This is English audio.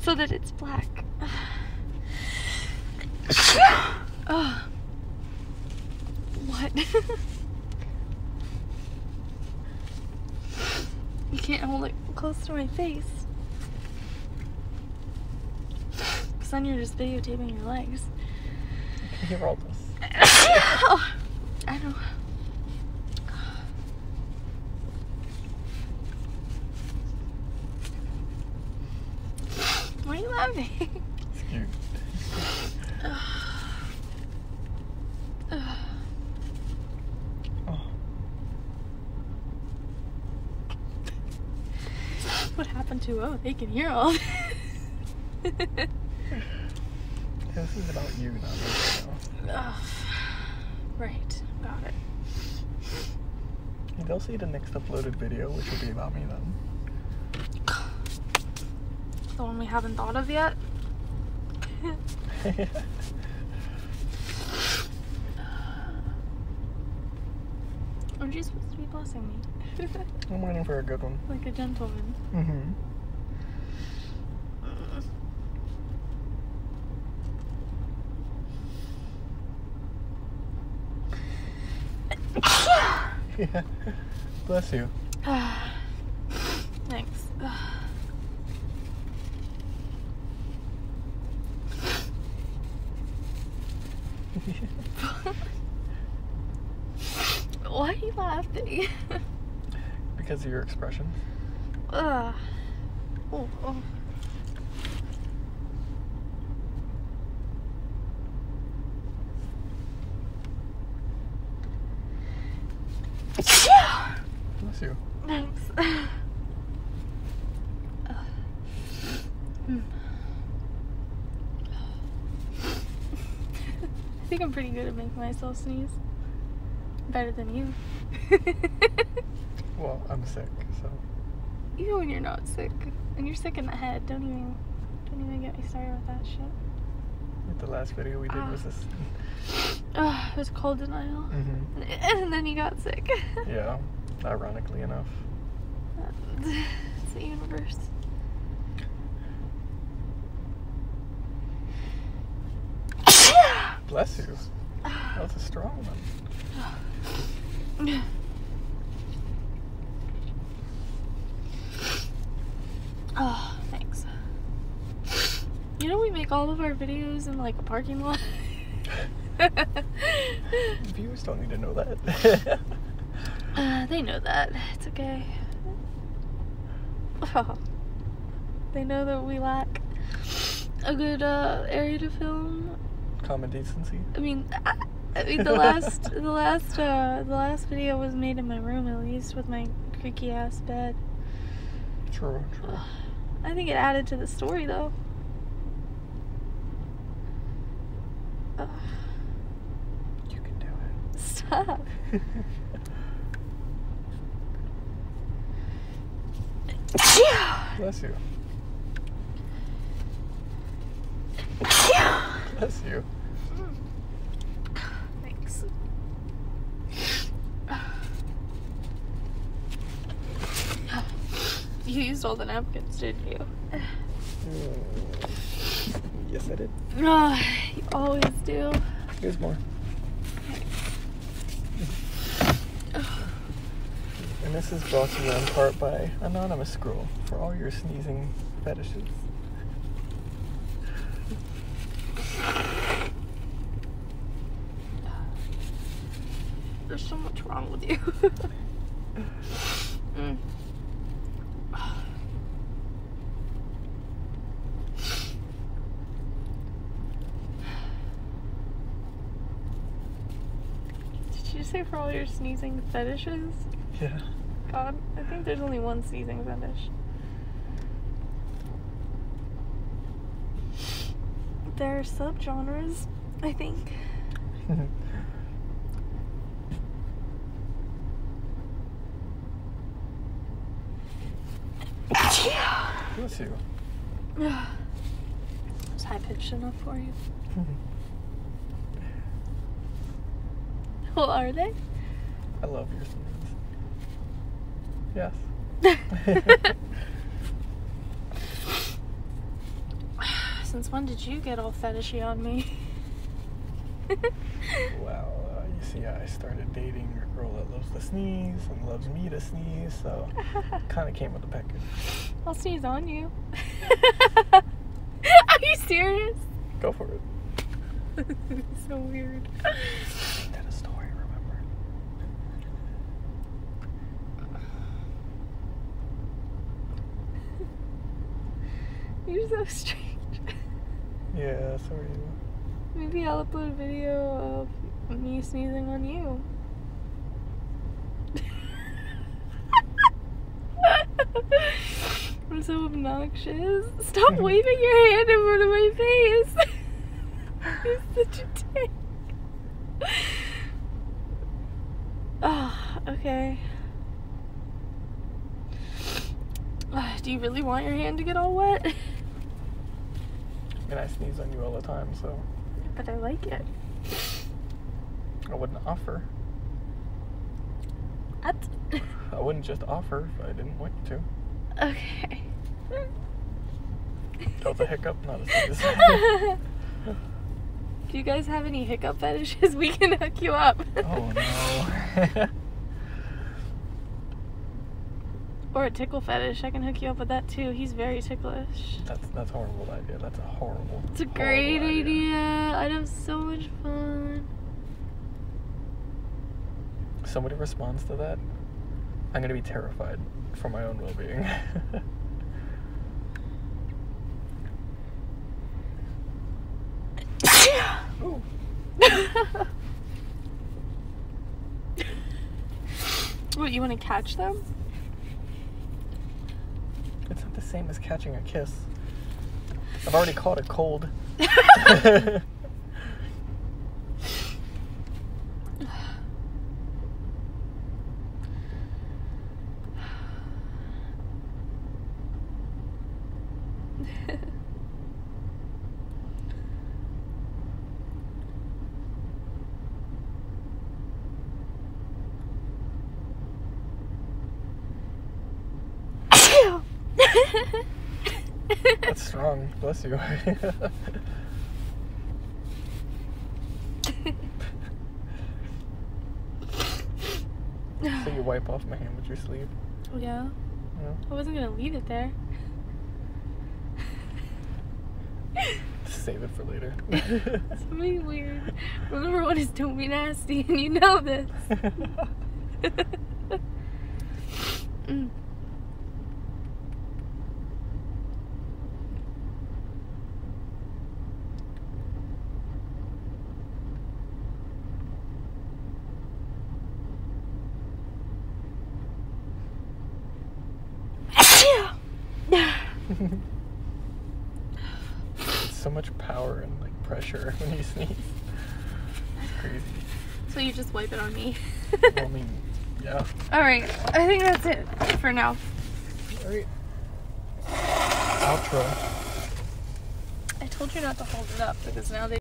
so that it's black. Oh. What? You can't hold it close to my face. Because then you're just videotaping your legs. You can hear all this. Oh, I know. Why are you laughing? It's cute. Oh. What happened to, oh, they can hear all this. This is about you, not me. Oh, right, got it. They'll see the next uploaded video, which will be about me then. The one we haven't thought of yet? Aren't you supposed to be blessing me? I'm waiting for a good one. Like a gentleman. Mm-hmm. Yeah. Bless you. Thanks. Why are you laughing? Because of your expression. Oh, oh. Bless you. Thanks. I think I'm pretty good at making myself sneeze. Better than you. Well, I'm sick, so. Even when you're not sick. And you're sick in the head, don't even get me started with that shit. The last video we did was this. It was cold denial. Mm-hmm. And then you got sick. Yeah, ironically enough. It's the universe. Bless you. That was a strong one. Oh, thanks. You know we make all of our videos in like a parking lot? Viewers don't need to know that. They know that. It's okay. Oh. They know that we lack a good area to film. Common decency. I mean, the last video was made in my room, at least, with my creaky ass bed. True. I think it added to the story, though. You can do it. Stop. Bless you. Bless you. Thanks. You used all the napkins, didn't you? Yes, I did. Oh, you always do. Here's more. And this is brought to you in part by Anonymous Scroll for all your sneezing fetishes. There's so much wrong with you. Did you say for all your sneezing fetishes? Yeah. God, I think there's only one sneezing fetish. There are subgenres, I think. Bless you. Is high pitched enough for you? Well, are they? I love your sneezes. Yes. since when did you get all fetishy on me? Well, you see, I started dating a girl that loves to sneeze and loves me to sneeze, so kind of came with the package. I'll sneeze on you. Are you serious? Go for it. So weird. Ain't that a story, remember? You're so strange. Yeah, so are you. Maybe I'll upload a video of me sneezing on you. I'm so obnoxious. Stop waving your hand in front of my face. You're such a dick. Oh, okay. Do you really want your hand to get all wet? And I sneeze on you all the time, so. But I like it. I wouldn't offer. What? I wouldn't just offer if I didn't want you to. Okay. That was a hiccup, not a sneeze. Do you guys have any hiccup fetishes? We can hook you up. Oh no. Or a tickle fetish. I can hook you up with that too. He's very ticklish. That's a horrible idea. That's a horrible. It's a great idea. I'd have so much fun. If somebody responds to that, I'm gonna be terrified for my own well-being. Ooh. What, you want to catch them? It's not the same as catching a kiss. I've already caught a cold. That's strong. Bless you. So you wipe off my hand with your sleeve? Yeah. Yeah. I wasn't gonna leave it there. Save it for later. It's really weird. Rule number 1 is don't be nasty, and you know this. Mm. So much power and like pressure when you sneeze. It's crazy. So you just wipe it on me. Well, I mean, yeah. Alright, I think that's it for now. Alright. Outro. I told you not to hold it up because now they